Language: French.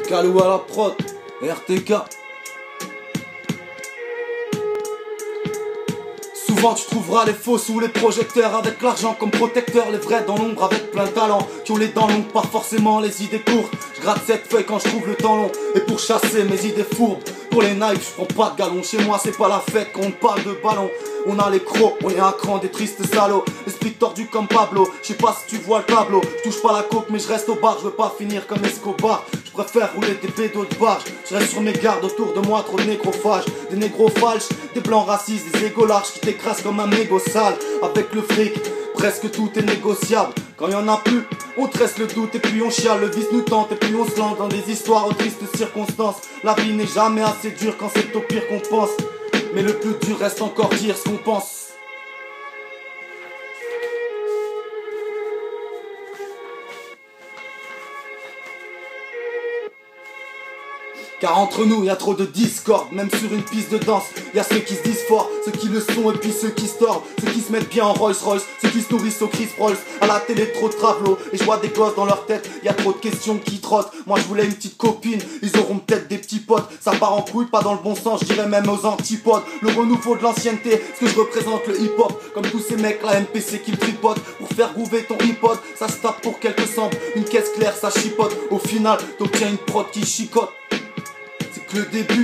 Calou à la prod, RTK. Souvent tu trouveras les faux sous les projecteurs, avec l'argent comme protecteur, les vrais dans l'ombre avec plein de talent, qui ont les dents longues, pas forcément les idées courtes. Je gratte cette feuille quand je trouve le temps long, et pour chasser mes idées fourbes, pour les naïfs je prends pas de galon. Chez moi c'est pas la fête quand on parle de ballon. On a les crocs, on est un cran des tristes salauds, l'esprit tordu comme Pablo. Je sais pas si tu vois le tableau, je touche pas la coke mais je reste au bar. Je veux pas finir comme Escobar, je préfère rouler des pédos de barge. Je reste sur mes gardes, autour de moi trop de négrophages, des négros falches, des blancs racistes, des égos larges qui t'écrasent comme un mégot sale. Avec le fric, presque tout est négociable. Quand y en a plus, on tresse le doute et puis on chiale. Le vice nous tente et puis on se lance dans des histoires aux tristes circonstances. La vie n'est jamais assez dure quand c'est au pire qu'on pense, mais le plus dur reste encore dire ce qu'on pense. Car entre nous y'a trop de discorde, même sur une piste de danse. Y'a ceux qui se disent forts, ceux qui le sont et puis ceux qui se tordent, ceux qui se mettent bien en Rolls Royce, ceux qui se nourrissent au Chris Rolls. À la télé trop de travelo, et je vois des gosses dans leur tête, y'a trop de questions qui trottent. Moi je voulais une petite copine, ils auront peut-être des petits potes. Ça part en couille, pas dans le bon sens, je dirais même aux antipodes. Le renouveau de l'ancienneté, ce que je représente le hip-hop. Comme tous ces mecs la MPC qui me tripotent pour faire groover ton hip-hop. Ça se tape pour quelques samples, une caisse claire ça chipote. Au final t'obtiens une prod qui chicote. C'est que le début.